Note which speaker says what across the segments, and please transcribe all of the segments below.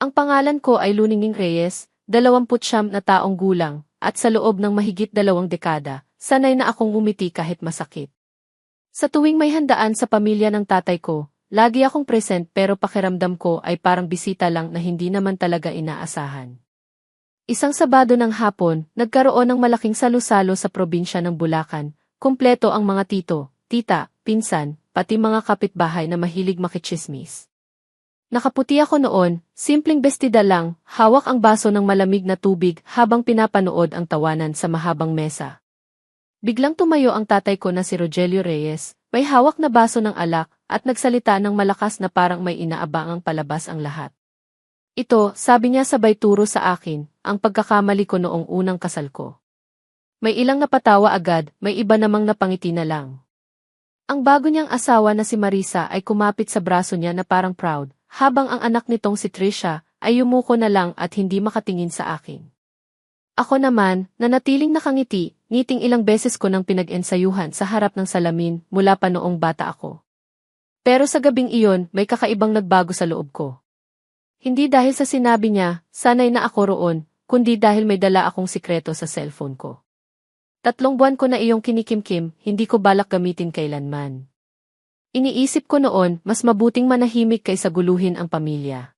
Speaker 1: Ang pangalan ko ay Luningning Reyes, 29 na taong gulang, at sa loob ng mahigit 2 dekada, sanay na akong ngumiti kahit masakit. Sa tuwing may handaan sa pamilya ng tatay ko, lagi akong present pero pakiramdam ko ay parang bisita lang na hindi naman talaga inaasahan. Isang Sabado ng hapon, nagkaroon ng malaking salo-salo sa probinsya ng Bulacan, kumpleto ang mga tito, tita, pinsan, pati mga kapitbahay na mahilig makichismis. Nakaputi ako noon, simpleng bestida lang, hawak ang baso ng malamig na tubig habang pinapanood ang tawanan sa mahabang mesa. Biglang tumayo ang tatay ko na si Rogelio Reyes, may hawak na baso ng alak, at nagsalita ng malakas na parang may inaabangang palabas ang lahat. Ito, sabi niya sabay turo sa akin, ang pagkakamali ko noong unang kasal ko. May ilang napatawa agad, may iba namang napangiti na lang. Ang bago niyang asawa na si Marisa ay kumapit sa braso niya na parang proud, habang ang anak nitong si Trisha ay yumuko na lang at hindi makatingin sa akin. Ako naman, nanatiling nakangiti, ngiting ilang beses ko nang pinag-ensayuhan sa harap ng salamin mula pa noong bata ako. Pero sa gabing iyon, may kakaibang nagbago sa loob ko. Hindi dahil sa sinabi niya, sanay na ako roon, kundi dahil may dala akong sikreto sa cellphone ko. 3 buwan ko na iyong kinikimkim, hindi ko balak gamitin kailanman. Iniisip ko noon, mas mabuting manahimik kaysa guluhin ang pamilya.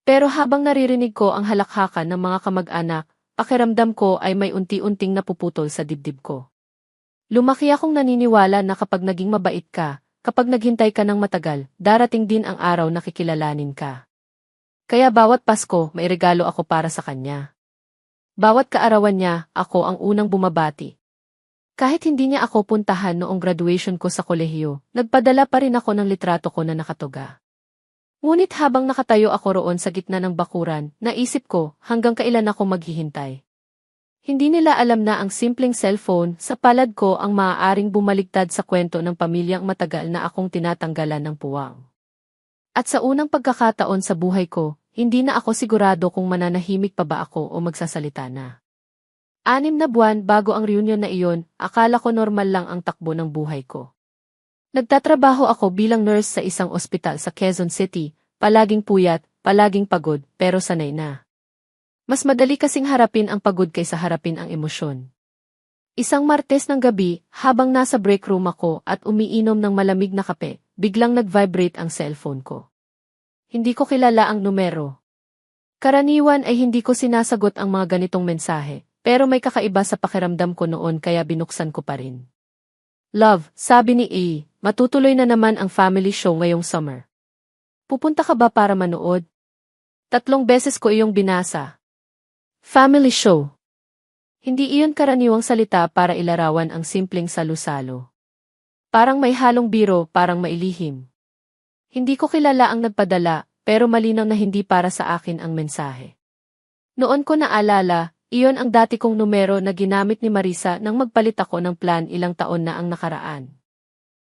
Speaker 1: Pero habang naririnig ko ang halakhakan ng mga kamag-anak, pakiramdam ko ay may unti-unting napuputol sa dibdib ko. Lumaki akong naniniwala na kapag naging mabait ka, kapag naghintay ka ng matagal, darating din ang araw na kikilalanin ka. Kaya bawat Pasko, may regalo ako para sa kanya. Bawat kaarawan niya, ako ang unang bumabati. Kahit hindi niya ako puntahan noong graduation ko sa kolehiyo, nagpadala pa rin ako ng litrato ko na nakatuga. Ngunit habang nakatayo ako roon sa gitna ng bakuran, naisip ko, hanggang kailan ako maghihintay. Hindi nila alam na ang simpleng cellphone sa palad ko ang maaaring bumaligtad sa kwento ng pamilyang matagal na akong tinatanggalan ng puwang. At sa unang pagkakataon sa buhay ko, hindi na ako sigurado kung mananahimik pa ba ako o magsasalita na. 6 na buwan bago ang reunion na iyon, akala ko normal lang ang takbo ng buhay ko. Nagtatrabaho ako bilang nurse sa isang ospital sa Quezon City, palaging puyat, palaging pagod, pero sanay na. Mas madali kasing harapin ang pagod kaysa harapin ang emosyon. Isang Martes ng gabi, habang nasa break room ako at umiinom ng malamig na kape, biglang nag-vibrate ang cellphone ko. Hindi ko kilala ang numero. Karaniwan ay hindi ko sinasagot ang mga ganitong mensahe, pero may kakaiba sa pakiramdam ko noon kaya binuksan ko pa rin. Love, sabi ni A, matutuloy na naman ang family show ngayong summer. Pupunta ka ba para manood? 3 beses ko iyong binasa. Family show. Hindi iyon karaniwang salita para ilarawan ang simpleng salu-salo. Parang may halong biro, parang mailihim. Hindi ko kilala ang nagpadala, pero malinaw na hindi para sa akin ang mensahe. Noon ko naalala, iyon ang dati kong numero na ginamit ni Marisa nang magpalit ako ng plan ilang taon na ang nakaraan.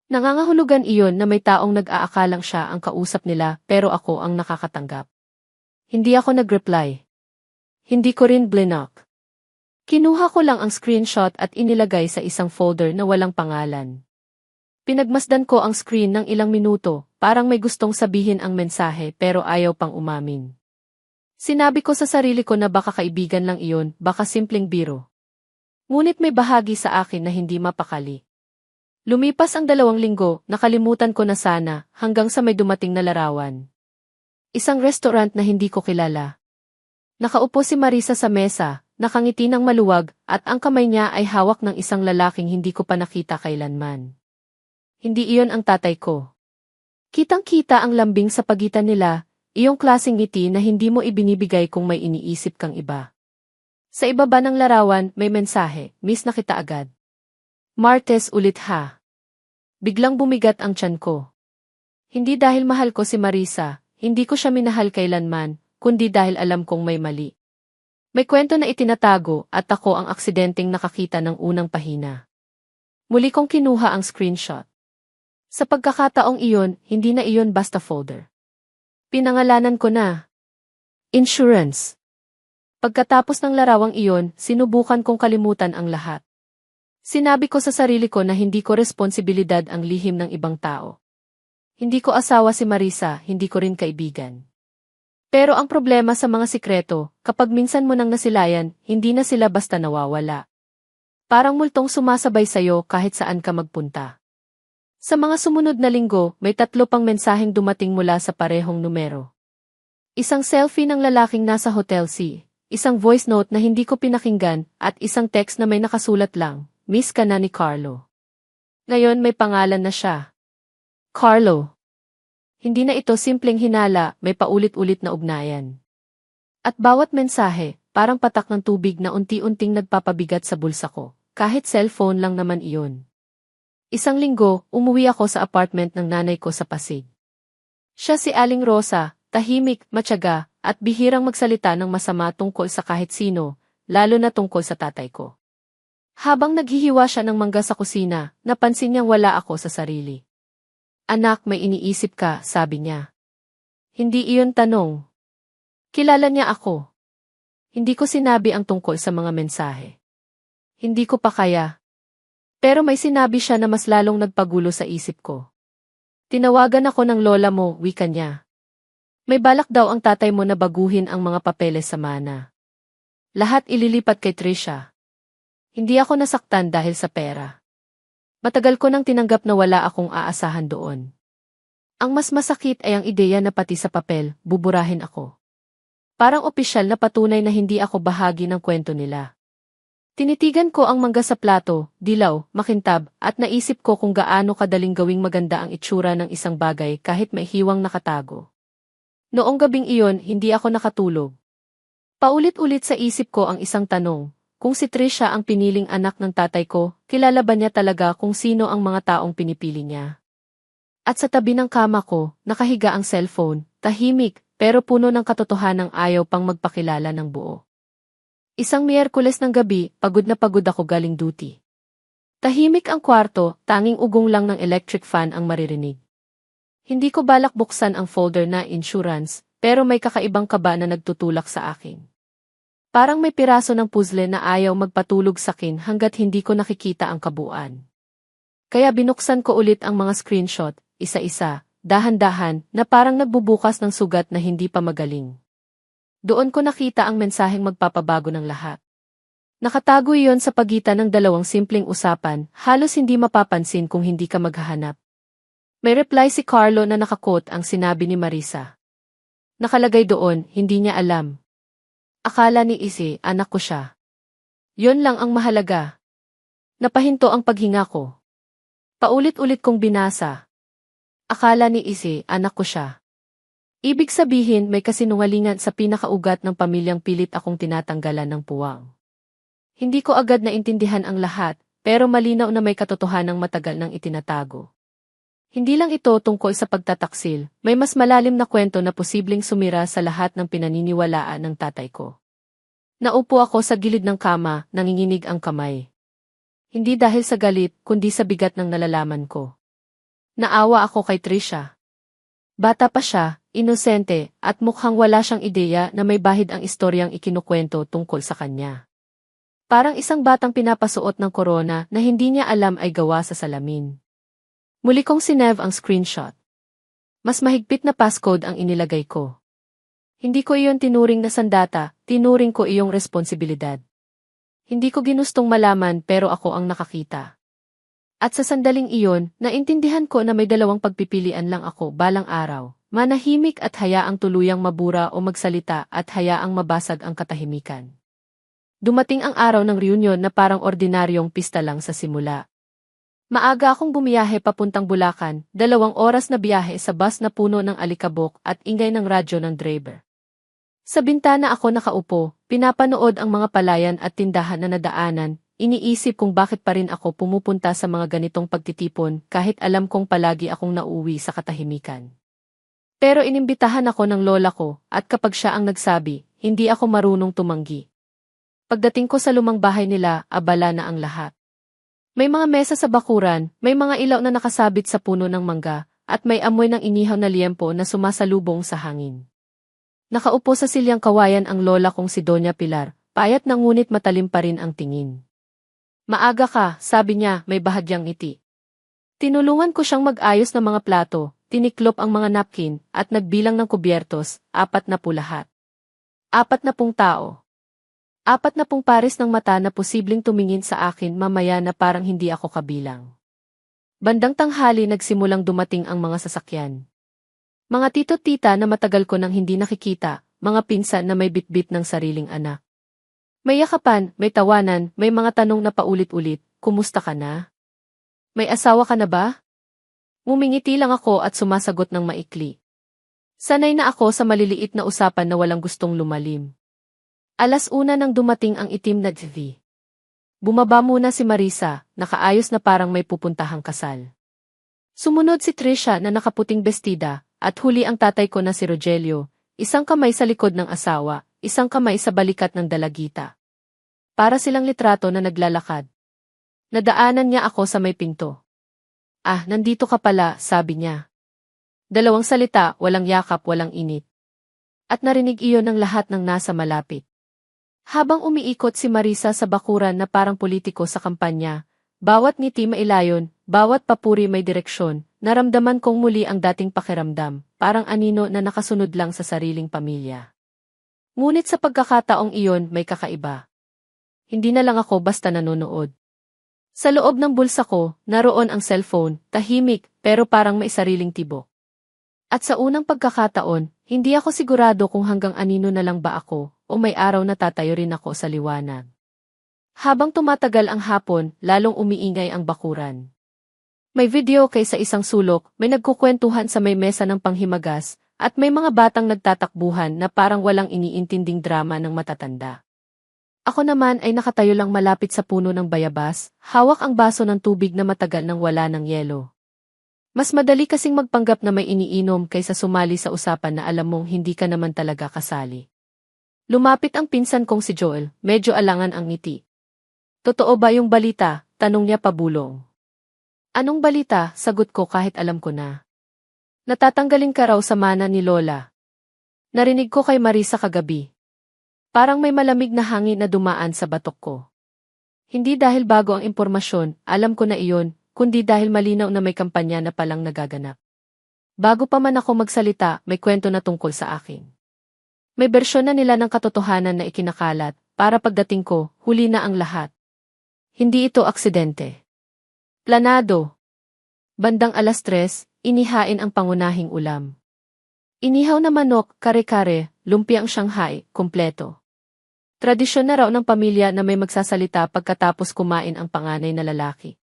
Speaker 1: Nangangahulugan iyon na may taong nag-aakalang siya ang kausap nila pero ako ang nakakatanggap. Hindi ako nag-reply. Hindi ko rin blinock. Kinuha ko lang ang screenshot at inilagay sa isang folder na walang pangalan. Pinagmasdan ko ang screen ng ilang minuto, parang may gustong sabihin ang mensahe pero ayaw pang umamin. Sinabi ko sa sarili ko na baka kaibigan lang iyon, baka simpleng biro. Ngunit may bahagi sa akin na hindi mapakali. Lumipas ang 2 linggo, nakalimutan ko na sana, hanggang sa may dumating na larawan. Isang restaurant na hindi ko kilala. Nakaupo si Marisa sa mesa, nakangiti ng maluwag, at ang kamay niya ay hawak ng isang lalaking hindi ko pa nakita kailanman. Hindi iyon ang tatay ko. Kitang-kita ang lambing sa pagitan nila, iyong klaseng ngiti na hindi mo ibinibigay kung may iniisip kang iba. Sa ibaba ng larawan, may mensahe, miss na kita agad. Martes ulit ha. Biglang bumigat ang tiyan ko. Hindi dahil mahal ko si Marisa, hindi ko siya minahal kailanman, kundi dahil alam kong may mali. May kwento na itinatago at ako ang aksidenteng nakakita ng unang pahina. Muli kong kinuha ang screenshot. Sa pagkakataong iyon, hindi na iyon basta folder. Pinangalanan ko na. Insurance. Pagkatapos ng larawang iyon, sinubukan kong kalimutan ang lahat. Sinabi ko sa sarili ko na hindi ko responsibilidad ang lihim ng ibang tao. Hindi ko asawa si Marisa, hindi ko rin kaibigan. Pero ang problema sa mga sikreto, kapag minsan mo nang nasilayan, hindi na sila basta nawawala. Parang multong sumasabay sa'yo kahit saan ka magpunta. Sa mga sumunod na linggo, may 3 pang mensaheng dumating mula sa parehong numero. Isang selfie ng lalaking nasa Hotel C, isang voice note na hindi ko pinakinggan, at isang text na may nakasulat lang, "Miss ka na ni Carlo." Ngayon may pangalan na siya. Carlo. Hindi na ito simpleng hinala, may paulit-ulit na ugnayan. At bawat mensahe, parang patak ng tubig na unti-unting nagpapabigat sa bulsa ko, kahit cellphone lang naman iyon. Isang linggo, umuwi ako sa apartment ng nanay ko sa Pasig. Siya si Aling Rosa, tahimik, matyaga, at bihirang magsalita ng masama tungkol sa kahit sino, lalo na tungkol sa tatay ko. Habang naghihiwa siya ng mangga sa kusina, napansin niyang wala ako sa sarili. "Anak, may iniisip ka," sabi niya. Hindi iyon tanong. Kilala niya ako. Hindi ko sinabi ang tungkol sa mga mensahe. Hindi ko pa kaya. Pero may sinabi siya na mas lalong nagpagulo sa isip ko. "Tinawagan ako ng lola mo," wika niya. "May balak daw ang tatay mo na baguhin ang mga papeles sa mana. Lahat ililipat kay Trisha." Hindi ako nasaktan dahil sa pera. Matagal ko nang tinanggap na wala akong aasahan doon. Ang mas masakit ay ang ideya na pati sa papel, buburahin ako. Parang opisyal na patunay na hindi ako bahagi ng kwento nila. Tinitigan ko ang mangga sa plato, dilaw, makintab, at naisip ko kung gaano kadaling gawing maganda ang itsura ng isang bagay kahit may hiwang nakatago. Noong gabing iyon, hindi ako nakatulog. Paulit-ulit sa isip ko ang isang tanong. Kung si Trisha ang piniling anak ng tatay ko, kilala ba niya talaga kung sino ang mga taong pinipili niya? At sa tabi ng kama ko, nakahiga ang cellphone, tahimik, pero puno ng katotohanang ayaw pang magpakilala ng buo. Isang Miyerkules ng gabi, pagod na pagod ako galing duty. Tahimik ang kwarto, tanging ugong lang ng electric fan ang maririnig. Hindi ko balak buksan ang folder na insurance, pero may kakaibang kaba na nagtutulak sa akin. Parang may piraso ng puzzle na ayaw magpatulog sa akin hanggat hindi ko nakikita ang kabuuan. Kaya binuksan ko ulit ang mga screenshot, isa-isa, dahan-dahan, na parang nagbubukas ng sugat na hindi pa magaling. Doon ko nakita ang mensaheng magpapabago ng lahat. Nakatago iyon sa pagitan ng 2 simpleng usapan, halos hindi mapapansin kung hindi ka maghahanap. May reply si Carlo na nakakot ang sinabi ni Marisa. Nakalagay doon, hindi niya alam. Akala ni Isi, anak ko siya. Yon lang ang mahalaga. Napahinto ang paghinga ko. Paulit-ulit kong binasa. Akala ni Isi, anak ko siya. Ibig sabihin may kasinungalingan sa pinakaugat ng pamilyang pilit akong tinatanggalan ng puwang. Hindi ko agad naintindihan ang lahat, pero malinaw na may katotohanang matagal nang itinatago. Hindi lang ito tungkol sa pagtataksil, may mas malalim na kwento na posibleng sumira sa lahat ng pinaniniwalaan ng tatay ko. Naupo ako sa gilid ng kama, nanginginig ang kamay. Hindi dahil sa galit, kundi sa bigat ng nalalaman ko. Naawa ako kay Trisha. Bata pa siya, inosente, at mukhang wala siyang ideya na may bahid ang istoryang ikinukwento tungkol sa kanya. Parang isang batang pinapasuot ng korona na hindi niya alam ay gawa sa salamin. Muli kong sinev ang screenshot. Mas mahigpit na passcode ang inilagay ko. Hindi ko iyon tinuring na sandata, tinuring ko iyong responsibilidad. Hindi ko ginustong malaman pero ako ang nakakita. At sa sandaling iyon, naintindihan ko na may 2 pagpipilian lang ako balang araw, manahimik at hayaang tuluyang mabura o magsalita at hayaang mabasag ang katahimikan. Dumating ang araw ng reunion na parang ordinaryong pista lang sa simula. Maaga akong bumiyahe papuntang Bulacan, 2 oras na biyahe sa bus na puno ng alikabok at ingay ng radyo ng driver. Sa bintana ako nakaupo, pinapanood ang mga palayan at tindahan na nadaanan, iniisip kung bakit pa rin ako pumupunta sa mga ganitong pagtitipon kahit alam kong palagi akong nauuwi sa katahimikan. Pero inimbitahan ako ng lola ko at kapag siya ang nagsabi, hindi ako marunong tumanggi. Pagdating ko sa lumang bahay nila, abala na ang lahat. May mga mesa sa bakuran, may mga ilaw na nakasabit sa puno ng mangga, at may amoy ng inihaw na liempo na sumasalubong sa hangin. Nakaupo sa silyang kawayan ang lola kong si Doña Pilar, payat na ngunit matalim pa rin ang tingin. "Maaga ka," sabi niya, may bahagyang ngiti. Tinulungan ko siyang mag-ayos ng mga plato, tiniklop ang mga napkin, at nagbilang ng kubyertos, 40 lahat. 40 tao. 40 pares ng mata na posibleng tumingin sa akin mamaya na parang hindi ako kabilang. Bandang tanghali nagsimulang dumating ang mga sasakyan. Mga tito-tita na matagal ko nang hindi nakikita, mga pinsan na may bitbit ng sariling anak. May yakapan, may tawanan, may mga tanong na paulit-ulit, kumusta ka na? May asawa ka na ba? Ngumingiti lang ako at sumasagot ng maikli. Sanay na ako sa maliliit na usapan na walang gustong lumalim. 1:00 nang dumating ang itim na TV. Bumaba muna si Marisa, nakaayos na parang may pupuntahang kasal. Sumunod si Trisha na nakaputing bestida, at huli ang tatay ko na si Rogelio, isang kamay sa likod ng asawa, isang kamay sa balikat ng dalagita. Para silang litrato na naglalakad. Nadaanan niya ako sa may pinto. Ah, nandito ka pala, sabi niya. 2 salita, walang yakap, walang init. At narinig iyon ng lahat ng nasa malapit. Habang umiikot si Marisa sa bakuran na parang politiko sa kampanya, bawat ngiti mailayon, bawat papuri may direksyon, naramdaman kong muli ang dating pakiramdam, parang anino na nakasunod lang sa sariling pamilya. Ngunit sa pagkakataong iyon may kakaiba. Hindi na lang ako basta nanonood. Sa loob ng bulsa ko, naroon ang cellphone, tahimik, pero parang may sariling tibok. At sa unang pagkakataon, hindi ako sigurado kung hanggang anino na lang ba ako, o may araw na tatayo rin ako sa liwanag. Habang tumatagal ang hapon, lalong umiingay ang bakuran. May video kaysa isang sulok, may nagkukwentuhan sa may mesa ng panghimagas, at may mga batang nagtatakbuhan na parang walang iniintinding drama ng matatanda. Ako naman ay nakatayo lang malapit sa puno ng bayabas, hawak ang baso ng tubig na matagal nang wala ng yelo. Mas madali kasing magpanggap na may iniinom kaysa sumali sa usapan na alam mong hindi ka naman talaga kasali. Lumapit ang pinsan kong si Joel, medyo alangan ang ngiti. Totoo ba yung balita? Tanong niya pabulong. Anong balita? Sagot ko kahit alam ko na. Natatanggalin ka raw sa mana ni Lola. Narinig ko kay Marisa kagabi. Parang may malamig na hangin na dumaan sa batok ko. Hindi dahil bago ang impormasyon, alam ko na iyon, kundi dahil malinaw na may kampanya na palang nagaganap. Bago pa man ako magsalita, may kwento na tungkol sa akin. May bersyon na nila ng katotohanan na ikinakalat, para pagdating ko, huli na ang lahat. Hindi ito aksidente. Planado. Bandang 3:00, inihain ang pangunahing ulam. Inihaw na manok, kare-kare, lumpiang Shanghai, kumpleto. Tradisyon na raw ng pamilya na may magsasalita pagkatapos kumain ang panganay na lalaki.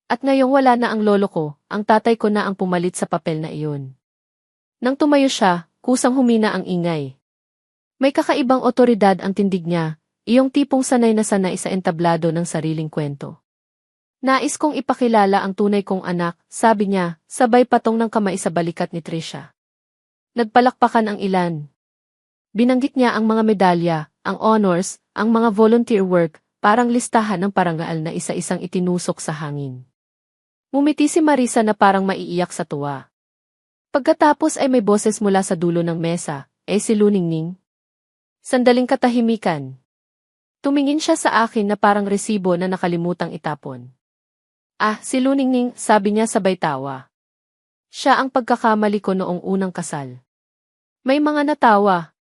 Speaker 1: At ngayong wala na ang lolo ko, ang tatay ko na ang pumalit sa papel na iyon. Nang tumayo siya, kusang humina ang ingay. May kakaibang otoridad ang tindig niya, iyong tipong sanay na sanay sa entablado ng sariling kwento. Nais kong ipakilala ang tunay kong anak, sabi niya, sabay patong ng kamay sa balikat ni Trisha. Nagpalakpakan ang ilan. Binanggit niya ang mga medalya, ang honors, ang mga volunteer work, parang listahan ng parangal na isa-isang itinusok sa hangin. Ngumiti si Marisa na parang maiiyak sa tuwa. Pagkatapos ay may boses mula sa dulo ng mesa, si Luningning. Sandaling katahimikan. Tumingin siya sa akin na parang resibo na nakalimutang itapon. Ah, si Luningning, sabi niya sabay tawa. Siya ang pagkakamali ko noong unang kasal. May mga natawa.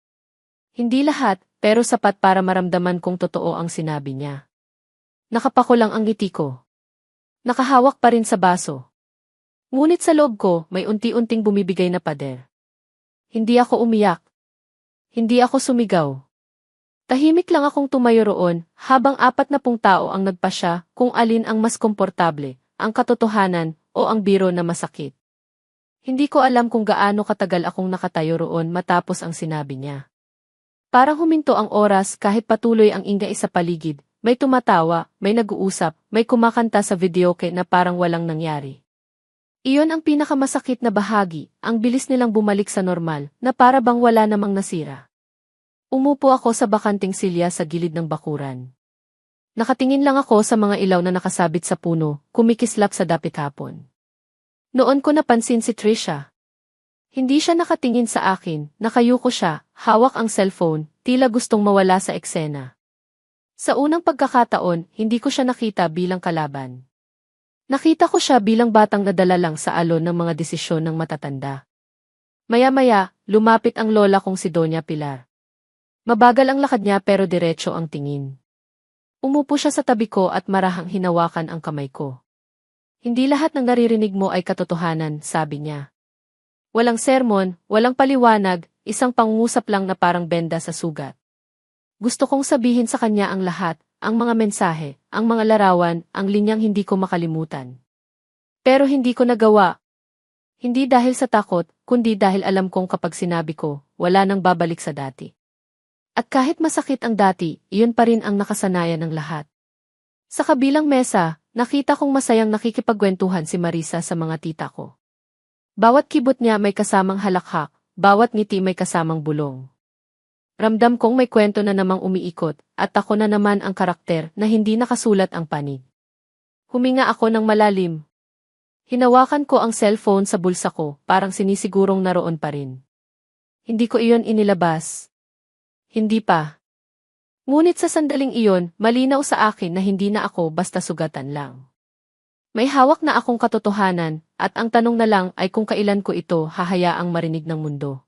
Speaker 1: Hindi lahat, pero sapat para maramdaman kong totoo ang sinabi niya. Nakapako lang ang ngiti ko. Nakahawak pa rin sa baso. Ngunit sa loob ko, may unti-unting bumibigay na pader. Hindi ako umiyak. Hindi ako sumigaw. Tahimik lang akong tumayo roon, habang 40 tao ang nagpasya kung alin ang mas komportable, ang katotohanan o ang biro na masakit. Hindi ko alam kung gaano katagal akong nakatayo roon matapos ang sinabi niya. Parang huminto ang oras kahit patuloy ang ingay sa paligid, may tumatawa, may nag-uusap, may kumakanta sa videoke na parang walang nangyari. Iyon ang pinakamasakit na bahagi, ang bilis nilang bumalik sa normal, na para bang wala namang nasira. Umupo ako sa bakanting silya sa gilid ng bakuran. Nakatingin lang ako sa mga ilaw na nakasabit sa puno, kumikislap sa dapit hapon. Noon ko napansin si Trisha. Hindi siya nakatingin sa akin, nakayuko siya, hawak ang cellphone, tila gustong mawala sa eksena. Sa unang pagkakataon, hindi ko siya nakita bilang kalaban. Nakita ko siya bilang batang nadala lang sa alon ng mga desisyon ng matatanda. Maya-maya, lumapit ang lola kong si Doña Pilar. Mabagal ang lakad niya pero diretso ang tingin. Umupo siya sa tabi ko at marahang hinawakan ang kamay ko. Hindi lahat ng naririnig mo ay katotohanan, sabi niya. Walang sermon, walang paliwanag, isang pangungusap lang na parang benda sa sugat. Gusto kong sabihin sa kanya ang lahat, ang mga mensahe, ang mga larawan, ang linyang hindi ko makalimutan. Pero hindi ko nagawa. Hindi dahil sa takot, kundi dahil alam kong kapag sinabi ko, wala nang babalik sa dati. At kahit masakit ang dati, iyon pa rin ang nakasanayan ng lahat. Sa kabilang mesa, nakita kong masayang nakikipagkwentuhan si Marisa sa mga tita ko. Bawat kibot niya may kasamang halakhak, bawat ngiti may kasamang bulong. Ramdam kong may kwento na namang umiikot, at ako na naman ang karakter na hindi nakasulat ang panig. Huminga ako ng malalim. Hinawakan ko ang cellphone sa bulsa ko, parang sinisigurong naroon pa rin. Hindi ko iyon inilabas. Hindi pa. Ngunit sa sandaling iyon, malinaw sa akin na hindi na ako basta sugatan lang. May hawak na akong katotohanan, at ang tanong na lang ay kung kailan ko ito hahayaang marinig ng mundo.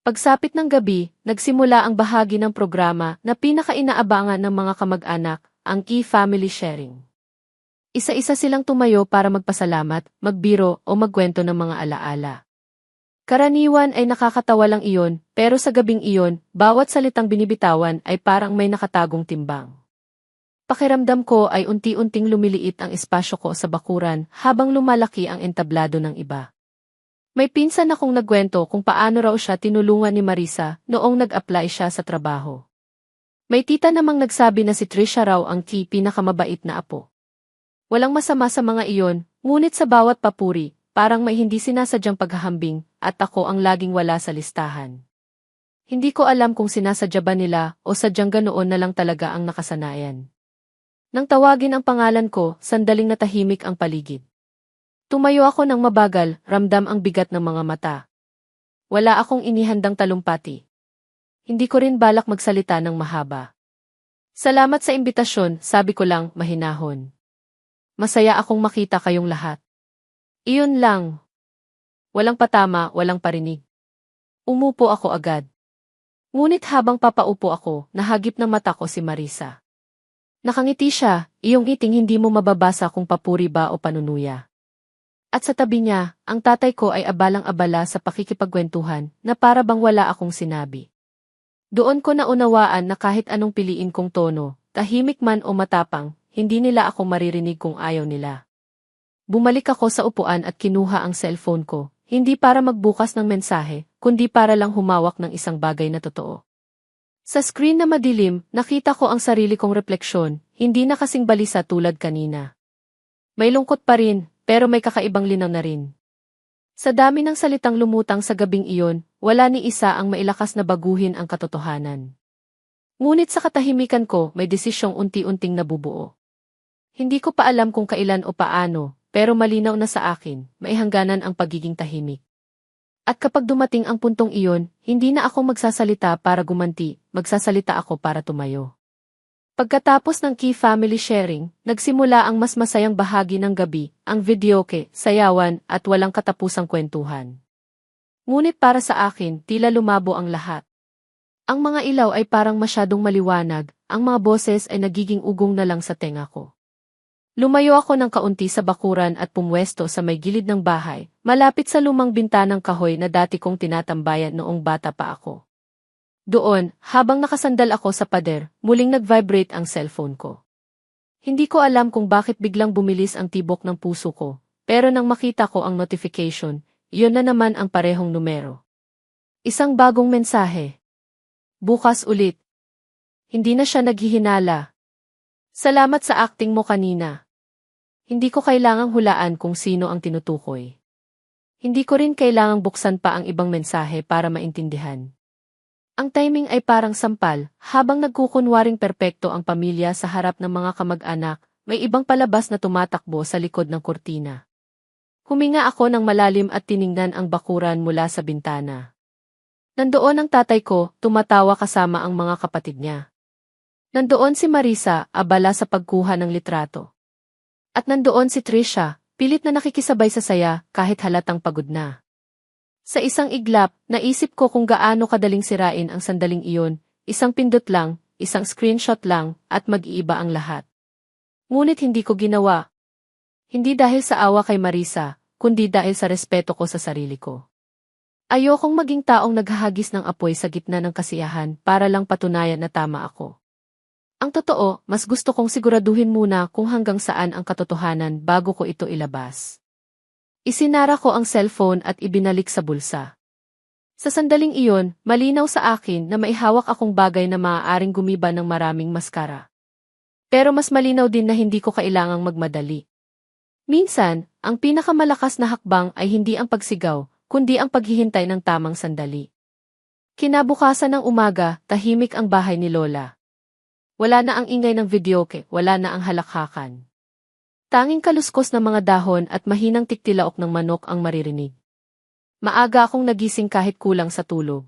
Speaker 1: Pagsapit ng gabi, nagsimula ang bahagi ng programa na pinaka-inaabangan ng mga kamag-anak, ang e-family sharing. Isa-isa silang tumayo para magpasalamat, magbiro o magkwento ng mga alaala. Karaniwan ay nakakatawa lang iyon, pero sa gabing iyon, bawat salitang binibitawan ay parang may nakatagong timbang. Pakiramdam ko ay unti-unting lumiliit ang espasyo ko sa bakuran habang lumalaki ang entablado ng iba. May pinsan akong nagkwento kung paano raw siya tinulungan ni Marisa noong nag-apply siya sa trabaho. May tita namang nagsabi na si Trisha raw ang pinakamabait na apo. Walang masama sa mga iyon, ngunit sa bawat papuri, parang may hindi sinasadyang paghahambing, at ako ang laging wala sa listahan. Hindi ko alam kung sinasadya ba nila o sadyang ganoon na lang talaga ang nakasanayan. Nang tawagin ang pangalan ko, sandaling natahimik ang paligid. Tumayo ako ng mabagal, ramdam ang bigat ng mga mata. Wala akong inihandang talumpati. Hindi ko rin balak magsalita ng mahaba. Salamat sa imbitasyon, sabi ko lang, mahinahon. Masaya akong makita kayong lahat. Iyon lang. Walang patama, walang parinig. Umupo ako agad. Ngunit habang papaupo ako, nahagip ng mata ko si Marisa. Nakangiti siya, iyong ngiting hindi mo mababasa kung papuri ba o panunuya. At sa tabi niya, ang tatay ko ay abalang-abala sa pakikipagkwentuhan na para bang wala akong sinabi. Doon ko naunawaan na kahit anong piliin kong tono, tahimik man o matapang, hindi nila ako maririnig kung ayaw nila. Bumalik ako sa upuan at kinuha ang cellphone ko, hindi para magbukas ng mensahe, kundi para lang humawak ng isang bagay na totoo. Sa screen na madilim, nakita ko ang sarili kong refleksyon, hindi na kasing balisa tulad kanina. May lungkot pa rin, pero may kakaibang linaw na rin. Sa dami ng salitang lumutang sa gabing iyon, wala ni isa ang mailakas na baguhin ang katotohanan. Ngunit sa katahimikan ko, may desisyong unti-unting nabubuo. Hindi ko pa alam kung kailan o paano, pero malinaw na sa akin, maihangganan ang pagiging tahimik. At kapag dumating ang puntong iyon, hindi na ako magsasalita para gumanti, magsasalita ako para tumayo. Pagkatapos ng key family sharing, nagsimula ang mas masayang bahagi ng gabi, ang videoke, sayawan, at walang katapusang kwentuhan. Ngunit para sa akin, tila lumabo ang lahat. Ang mga ilaw ay parang masyadong maliwanag, ang mga boses ay nagiging ugong na lang sa tenga ko. Lumayo ako ng kaunti sa bakuran at pumwesto sa may gilid ng bahay, malapit sa lumang bintanang kahoy na dati kong tinatambayan noong bata pa ako. Doon, habang nakasandal ako sa pader, muling nag-vibrate ang cellphone ko. Hindi ko alam kung bakit biglang bumilis ang tibok ng puso ko, pero nang makita ko ang notification, iyon na naman ang parehong numero. Isang bagong mensahe. Bukas ulit. Hindi na siya naghihinala. Salamat sa acting mo kanina. Hindi ko kailangang hulaan kung sino ang tinutukoy. Hindi ko rin kailangang buksan pa ang ibang mensahe para maintindihan. Ang timing ay parang sampal, habang nagkukunwaring perpekto ang pamilya sa harap ng mga kamag-anak, may ibang palabas na tumatakbo sa likod ng kurtina. Huminga ako ng malalim at tiningnan ang bakuran mula sa bintana. Nandoon ang tatay ko, tumatawa kasama ang mga kapatid niya. Nandoon si Marisa, abala sa pagkuha ng litrato. At nandoon si Trisha, pilit na nakikisabay sa saya kahit halatang pagod na. Sa isang iglap, naisip ko kung gaano kadaling sirain ang sandaling iyon, isang pindot lang, isang screenshot lang, at mag-iiba ang lahat. Ngunit hindi ko ginawa. Hindi dahil sa awa kay Marisa, kundi dahil sa respeto ko sa sarili ko. Ayokong maging taong naghahagis ng apoy sa gitna ng kasiyahan para lang patunayan na tama ako. Ang totoo, mas gusto kong siguraduhin muna kung hanggang saan ang katotohanan bago ko ito ilabas. Isinara ko ang cellphone at ibinalik sa bulsa. Sa sandaling iyon, malinaw sa akin na maihawak akong bagay na maaaring gumiba ng maraming maskara. Pero mas malinaw din na hindi ko kailangang magmadali. Minsan, ang pinakamalakas na hakbang ay hindi ang pagsigaw, kundi ang paghihintay ng tamang sandali. Kinabukasan ng umaga, tahimik ang bahay ni Lola. Wala na ang ingay ng videoke, wala na ang halakhakan. Tanging kaluskos ng mga dahon at mahinang tiktilaok ng manok ang maririnig. Maaga akong nagising kahit kulang sa tulog.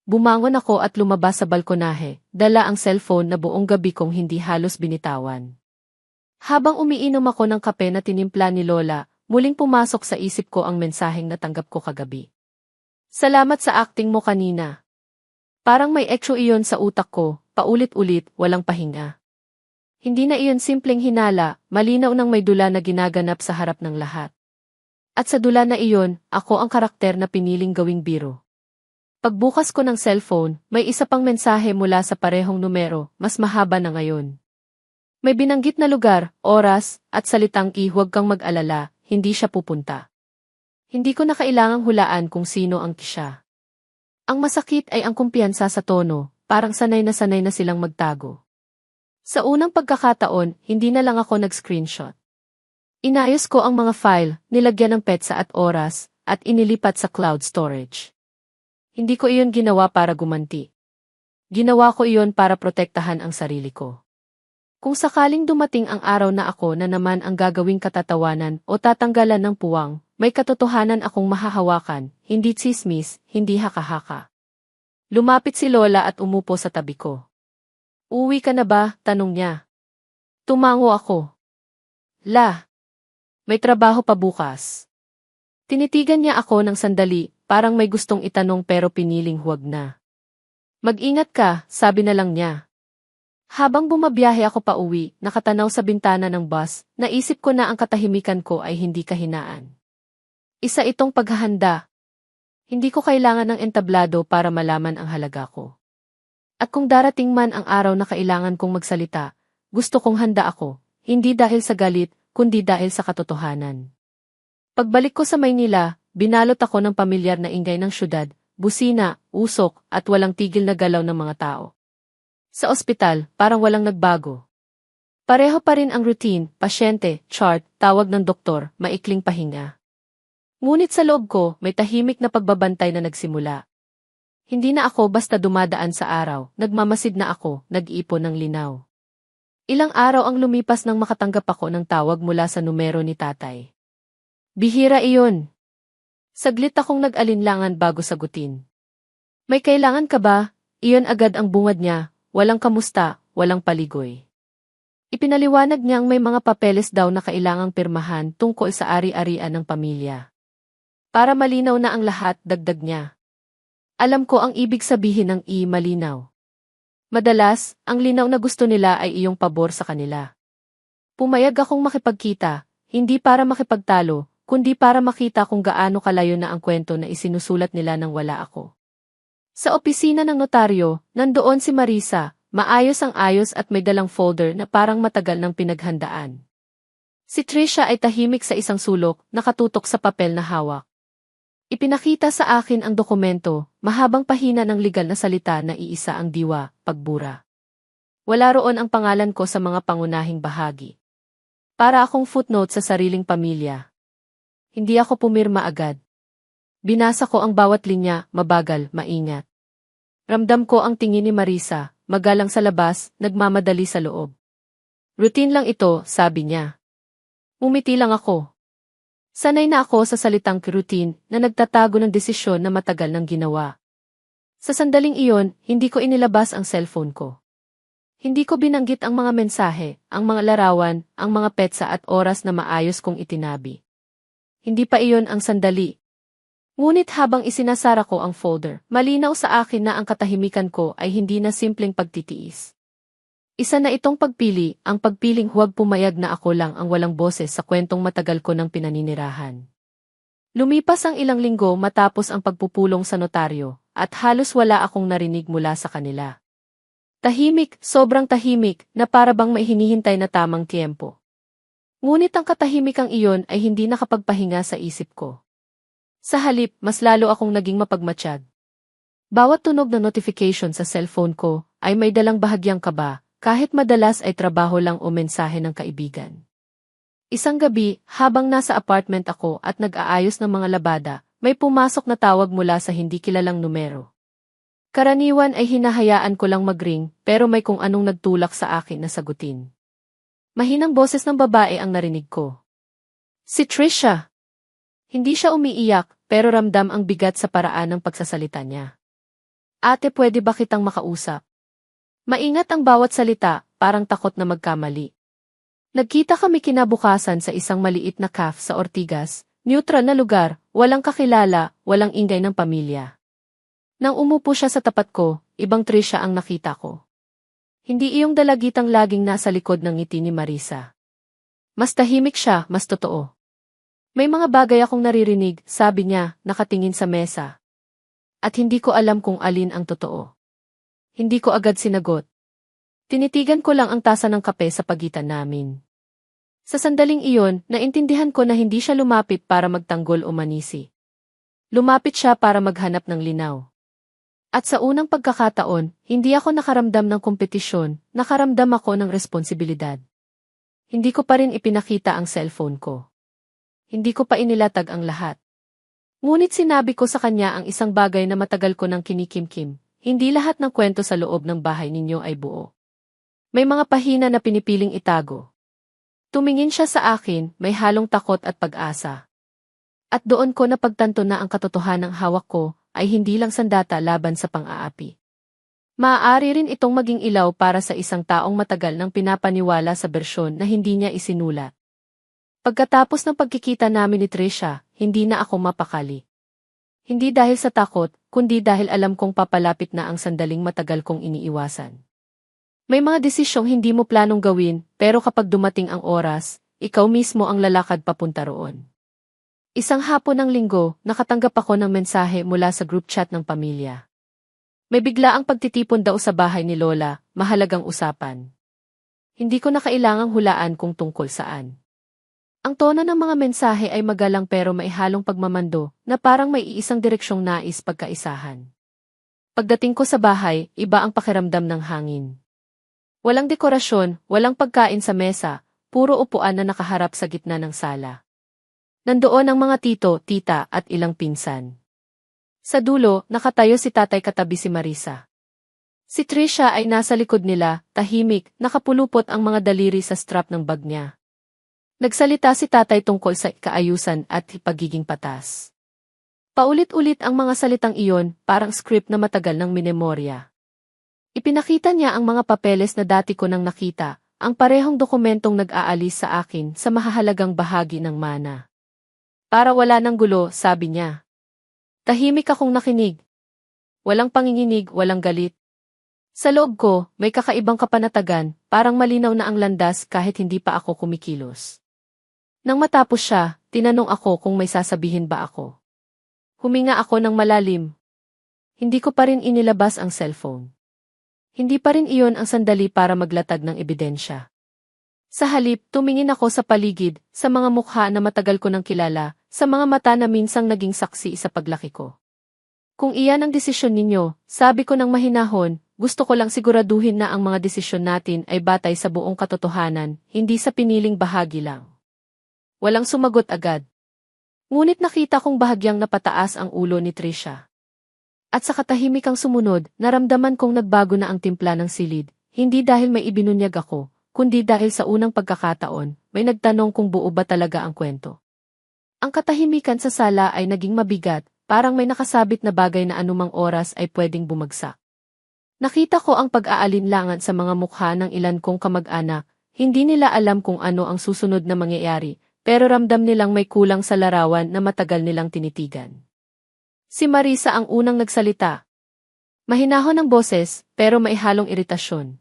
Speaker 1: Bumangon ako at lumabas sa balkonahe, dala ang cellphone na buong gabi kong hindi halos binitawan. Habang umiinom ako ng kape na tinimpla ni Lola, muling pumasok sa isip ko ang mensaheng natanggap ko kagabi. Salamat sa acting mo kanina. Parang may echo iyon sa utak ko, paulit-ulit, walang pahinga. Hindi na iyon simpleng hinala, malinaw nang may dula na ginaganap sa harap ng lahat. At sa dula na iyon, ako ang karakter na piniling gawing biro. Pagbukas ko ng cellphone, may isa pang mensahe mula sa parehong numero, mas mahaba na ngayon. May binanggit na lugar, oras, at salitang huwag kang mag-alala, hindi siya pupunta. Hindi ko na kailangang hulaan kung sino ang siya. Ang masakit ay ang kumpiyansa sa tono, parang sanay na silang magtago. Sa unang pagkakataon, hindi na lang ako nag-screenshot. Inayos ko ang mga file, nilagyan ng petsa at oras, at inilipat sa cloud storage. Hindi ko iyon ginawa para gumanti. Ginawa ko iyon para protektahan ang sarili ko. Kung sakaling dumating ang araw na ako na naman ang gagawing katatawanan o tatanggalan ng puwang, may katotohanan akong mahahawakan, hindi tsismis, hindi haka-haka. Lumapit si Lola at umupo sa tabi ko. Uwi ka na ba? Tanong niya. Tumango ako. La. May trabaho pa bukas. Tinitigan niya ako ng sandali, parang may gustong itanong pero piniling huwag na. Mag-ingat ka, sabi na lang niya. Habang bumabiyahe ako pa uwi, nakatanaw sa bintana ng bus, naisip ko na ang katahimikan ko ay hindi kahinaan. Isa itong paghahanda. Hindi ko kailangan ng entablado para malaman ang halaga ko. At kung darating man ang araw na kailangan kong magsalita, gusto kong handa ako, hindi dahil sa galit, kundi dahil sa katotohanan. Pagbalik ko sa Maynila, binalot ako ng pamilyar na ingay ng syudad, busina, usok, at walang tigil na galaw ng mga tao. Sa ospital, parang walang nagbago. Pareho pa rin ang routine, pasyente, chart, tawag ng doktor, maikling pahinga. Ngunit sa loob ko, may tahimik na pagbabantay na nagsimula. Hindi na ako basta dumadaan sa araw, nagmamasid na ako, nag-iipon ng linaw. Ilang araw ang lumipas nang makatanggap ako ng tawag mula sa numero ni tatay. Bihira iyon. Saglit akong nag-alinlangan bago sagutin. May kailangan ka ba? Iyon agad ang bungad niya, walang kamusta, walang paligoy. Ipinaliwanag niyang may mga papeles daw na kailangang pirmahan tungkol sa ari-arian ng pamilya. Para malinaw na ang lahat, dagdag niya. Alam ko ang ibig sabihin ng malinaw. Madalas, ang linaw na gusto nila ay iyong pabor sa kanila. Pumayag akong makipagkita, hindi para makipagtalo, kundi para makita kung gaano kalayo na ang kwento na isinusulat nila nang wala ako. Sa opisina ng notaryo, nandoon si Marisa, maayos ang ayos at may dalang folder na parang matagal ng pinaghandaan. Si Trisha ay tahimik sa isang sulok, nakatutok sa papel na hawak. Ipinakita sa akin ang dokumento, mahabang pahina ng legal na salita na iisa ang diwa, pagbura. Wala roon ang pangalan ko sa mga pangunahing bahagi. Para akong footnote sa sariling pamilya. Hindi ako pumirma agad. Binasa ko ang bawat linya, mabagal, maingat. Ramdam ko ang tingin ni Marisa, magalang sa labas, nagmamadali sa loob. Routine lang ito, sabi niya. Umiti lang ako. Sanay na ako sa salitang routine na nagtatago ng desisyon na matagal nang ginawa. Sa sandaling iyon, hindi ko inilabas ang cellphone ko. Hindi ko binanggit ang mga mensahe, ang mga larawan, ang mga petsa at oras na maayos kong itinabi. Hindi pa iyon ang sandali. Ngunit habang isinasara ko ang folder, malinaw sa akin na ang katahimikan ko ay hindi na simpleng pagtitiis. Isa na itong pagpili, ang pagpiling huwag pumayag na ako lang ang walang boses sa kwentong matagal ko ng pinaninirahan. Lumipas ang ilang linggo matapos ang pagpupulong sa notaryo, at halos wala akong narinig mula sa kanila. Tahimik, sobrang tahimik, na para bang may hinihintay na tamang tiempo. Ngunit ang katahimikang iyon ay hindi nakapagpahinga sa isip ko. Sa halip, mas lalo akong naging mapagmatsyag. Bawat tunog na notification sa cellphone ko ay may dalang bahagyang kaba, kahit madalas ay trabaho lang o mensahe ng kaibigan. Isang gabi, habang nasa apartment ako at nag-aayos ng mga labada, may pumasok na tawag mula sa hindi kilalang numero. Karaniwan ay hinahayaan ko lang mag-ring, pero may kung anong nagtulak sa akin na sagutin. Mahinang boses ng babae ang narinig ko. Si Trisha. Hindi siya umiiyak, pero ramdam ang bigat sa paraan ng pagsasalita niya. Ate, pwede ba kitang makausap? Maingat ang bawat salita, parang takot na magkamali. Nagkita kami kinabukasan sa isang maliit na cafe sa Ortigas, neutral na lugar, walang kakilala, walang ingay ng pamilya. Nang umupo siya sa tapat ko, ibang Trisha ang nakita ko. Hindi iyong dalagitang laging nasa likod ng ngiti ni Marisa. Mas tahimik siya, mas totoo. May mga bagay akong naririnig, sabi niya, nakatingin sa mesa. At hindi ko alam kung alin ang totoo. Hindi ko agad sinagot. Tinitigan ko lang ang tasa ng kape sa pagitan namin. Sa sandaling iyon, naintindihan ko na hindi siya lumapit para magtanggol o manisi. Lumapit siya para maghanap ng linaw. At sa unang pagkakataon, hindi ako nakaramdam ng kompetisyon, nakaramdam ako ng responsibilidad. Hindi ko pa rin ipinakita ang cellphone ko. Hindi ko pa inilatag ang lahat. Ngunit sinabi ko sa kanya ang isang bagay na matagal ko nang kinikimkim, hindi lahat ng kwento sa loob ng bahay ninyo ay buo. May mga pahina na pinipiling itago. Tumingin siya sa akin, may halong takot at pag-asa. At doon ko napagtanto na ang katotohanang hawak ko ay hindi lang sandata laban sa pang-aapi. Maaari rin itong maging ilaw para sa isang taong matagal nang pinapaniwala sa bersyon na hindi niya isinulat. Pagkatapos ng pagkikita namin ni Trisha, hindi na ako mapakali. Hindi dahil sa takot, kundi dahil alam kong papalapit na ang sandaling matagal kong iniiwasan. May mga desisyong hindi mo planong gawin, pero kapag dumating ang oras, ikaw mismo ang lalakad papunta roon. Isang hapon ng linggo, nakatanggap ako ng mensahe mula sa group chat ng pamilya. May biglaang pagtitipon daw sa bahay ni Lola, mahalagang usapan. Hindi ko na kailangang hulaan kung tungkol saan. Ang tono ng mga mensahe ay magalang pero may halong pagmamando na parang may iisang direksyong nais pagkaisahan. Pagdating ko sa bahay, iba ang pakiramdam ng hangin. Walang dekorasyon, walang pagkain sa mesa, puro upuan na nakaharap sa gitna ng sala. Nandoon ang mga tito, tita at ilang pinsan. Sa dulo, nakatayo si tatay katabi si Marisa. Si Trisha ay nasa likod nila, tahimik, nakapulupot ang mga daliri sa strap ng bag niya. Nagsalita si tatay tungkol sa kaayusan at pagiging patas. Paulit-ulit ang mga salitang iyon, parang script na matagal ng minemorya. Ipinakita niya ang mga papeles na dati ko nang nakita, ang parehong dokumentong nag-aalis sa akin sa mahahalagang bahagi ng mana. Para wala ng gulo, sabi niya. Tahimik akong nakinig. Walang panginginig, walang galit. Sa loob ko, may kakaibang kapanatagan, parang malinaw na ang landas kahit hindi pa ako kumikilos. Nang matapos siya, tinanong ako kung may sasabihin ba ako. Huminga ako ng malalim. Hindi ko pa rin inilabas ang cellphone. Hindi pa rin iyon ang sandali para maglatag ng ebidensya. Sa halip, tumingin ako sa paligid, sa mga mukha na matagal ko nang kilala, sa mga mata na minsang naging saksi sa paglaki ko. Kung iyan ang desisyon ninyo, sabi ko ng mahinahon, gusto ko lang siguraduhin na ang mga desisyon natin ay batay sa buong katotohanan, hindi sa piniling bahagi lang. Walang sumagot agad. Ngunit nakita kong bahagyang napataas ang ulo ni Trisha. At sa katahimikang sumunod, naramdaman kong nagbago na ang timpla ng silid, hindi dahil may ibinunyag ako, kundi dahil sa unang pagkakataon, may nagtanong kung buo ba talaga ang kwento. Ang katahimikan sa sala ay naging mabigat, parang may nakasabit na bagay na anumang oras ay pwedeng bumagsak. Nakita ko ang pag-aalinlangan sa mga mukha ng ilan kong kamag-anak. Hindi nila alam kung ano ang susunod na mangyayari, pero ramdam nilang may kulang sa larawan na matagal nilang tinitigan. Si Marisa ang unang nagsalita. Mahinahon ang boses, pero may halong iritasyon.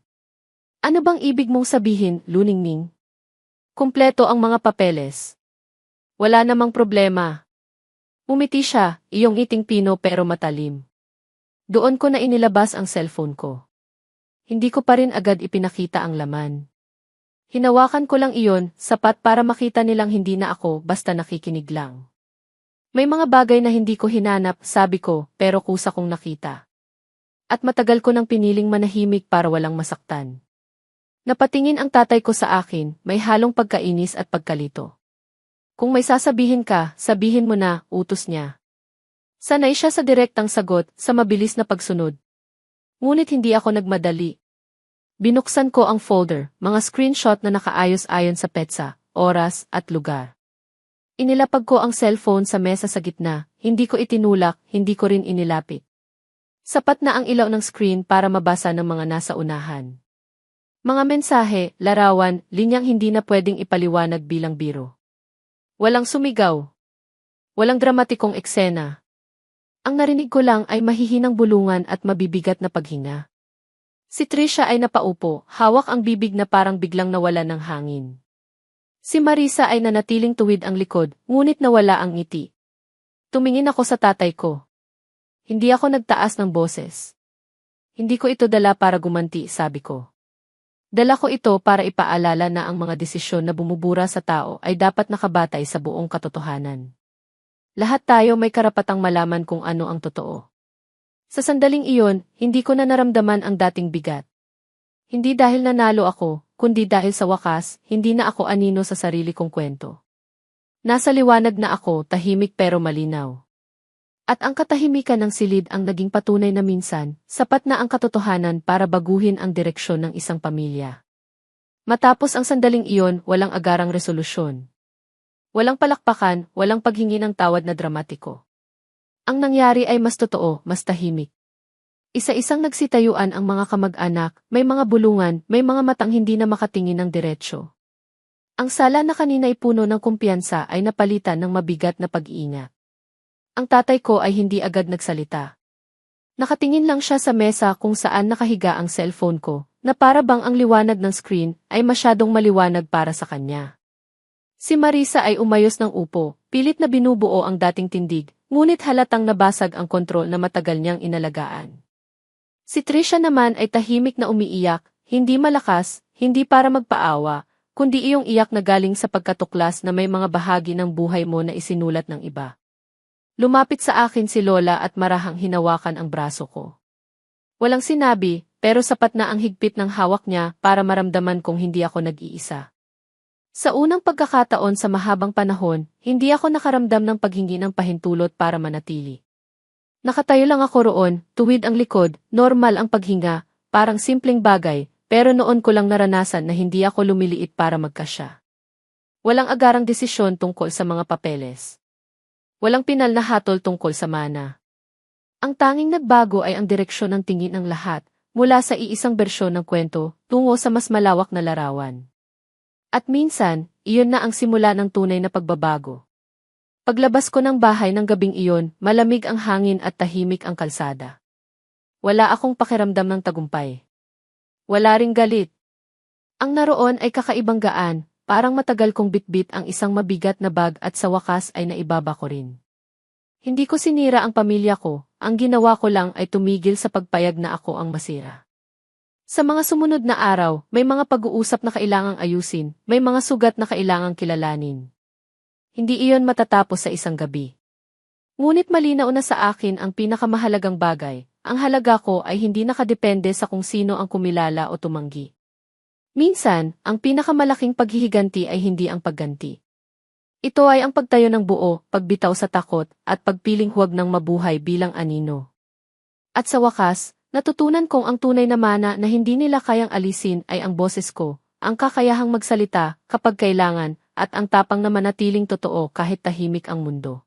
Speaker 1: Ano bang ibig mong sabihin, Luningning? Kumpleto ang mga papeles. Wala namang problema. Umiti siya, iyong iting pino pero matalim. Doon ko na inilabas ang cellphone ko. Hindi ko pa rin agad ipinakita ang laman. Hinawakan ko lang iyon, sapat para makita nilang hindi na ako basta nakikinig lang. May mga bagay na hindi ko hinanap, sabi ko, pero kusa kong nakita. At matagal ko nang piniling manahimik para walang masaktan. Napatingin ang tatay ko sa akin, may halong pagkainis at pagkalito. Kung may sasabihin ka, sabihin mo na, utos niya. Sanay siya sa direktang sagot, sa mabilis na pagsunod. Ngunit hindi ako nagmadali. Binuksan ko ang folder, mga screenshot na nakaayos-ayon sa petsa, oras, at lugar. Inilapag ko ang cellphone sa mesa sa gitna, hindi ko itinulak, hindi ko rin inilapit. Sapat na ang ilaw ng screen para mabasa ng mga nasa unahan. Mga mensahe, larawan, linyang hindi na pwedeng ipaliwanag bilang biro. Walang sumigaw. Walang dramatikong eksena. Ang narinig ko lang ay mahihinang bulungan at mabibigat na paghinga. Si Trisha ay napaupo, hawak ang bibig na parang biglang nawala ng hangin. Si Marisa ay nanatiling tuwid ang likod, ngunit nawala ang ngiti. Tumingin ako sa tatay ko. Hindi ako nagtaas ng boses. Hindi ko ito dala para gumanti, sabi ko. Dala ko ito para ipaalala na ang mga desisyon na bumubura sa tao ay dapat nakabatay sa buong katotohanan. Lahat tayo may karapatang malaman kung ano ang totoo. Sa sandaling iyon, hindi ko na naramdaman ang dating bigat. Hindi dahil nanalo ako, kundi dahil sa wakas, hindi na ako anino sa sarili kong kwento. Nasa liwanag na ako, tahimik pero malinaw. At ang katahimikan ng silid ang naging patunay na minsan, sapat na ang katotohanan para baguhin ang direksyon ng isang pamilya. Matapos ang sandaling iyon, walang agarang resolusyon. Walang palakpakan, walang paghingi ng tawad na dramatiko. Ang nangyari ay mas totoo, mas tahimik. Isa-isang nagsitayuan ang mga kamag-anak, may mga bulungan, may mga matang hindi na makatingin ng diretsyo. Ang sala na kanina ay puno ng kumpiyansa ay napalitan ng mabigat na pag-iingat. Ang tatay ko ay hindi agad nagsalita. Nakatingin lang siya sa mesa kung saan nakahiga ang cellphone ko, na para bang ang liwanag ng screen ay masyadong maliwanag para sa kanya. Si Marisa ay umayos ng upo, pilit na binubuo ang dating tindig, ngunit halatang nabasag ang kontrol na matagal niyang inalagaan. Si Trisha naman ay tahimik na umiiyak, hindi malakas, hindi para magpaawa, kundi iyong iyak na galing sa pagkatuklas na may mga bahagi ng buhay mo na isinulat ng iba. Lumapit sa akin si Lola at marahang hinawakan ang braso ko. Walang sinabi, pero sapat na ang higpit ng hawak niya para maramdaman kong hindi ako nag-iisa. Sa unang pagkakataon sa mahabang panahon, hindi ako nakaramdam ng paghingi ng pahintulot para manatili. Nakatayo lang ako roon, tuwid ang likod, normal ang paghinga, parang simpleng bagay, pero noon ko lang naranasan na hindi ako lumiliit para magkasya. Walang agarang desisyon tungkol sa mga papeles. Walang pinal na hatol tungkol sa mana. Ang tanging nagbago ay ang direksyon ng tingin ng lahat, mula sa iisang bersyon ng kwento, tungo sa mas malawak na larawan. At minsan, iyon na ang simula ng tunay na pagbabago. Paglabas ko ng bahay ng gabing iyon, malamig ang hangin at tahimik ang kalsada. Wala akong pakiramdam ng tagumpay. Wala ring galit. Ang naroon ay kakaibang gaan, parang matagal kong bitbit ang isang mabigat na bag at sa wakas ay naibaba ko rin. Hindi ko sinira ang pamilya ko, ang ginawa ko lang ay tumigil sa pagpayag na ako ang masira. Sa mga sumunod na araw, may mga pag-uusap na kailangang ayusin, may mga sugat na kailangang kilalanin. Hindi iyon matatapos sa isang gabi. Ngunit malinaw na sa akin ang pinakamahalagang bagay, ang halaga ko ay hindi nakadepende sa kung sino ang kumilala o tumanggi. Minsan, ang pinakamalaking paghihiganti ay hindi ang pagganti. Ito ay ang pagtayo ng buo, pagbitaw sa takot, at pagpiling huwag ng mabuhay bilang anino. At sa wakas, natutunan kong ang tunay na mana na hindi nila kayang alisin ay ang boses ko, ang kakayahang magsalita kapag kailangan, at ang tapang na manatiling totoo kahit tahimik ang mundo.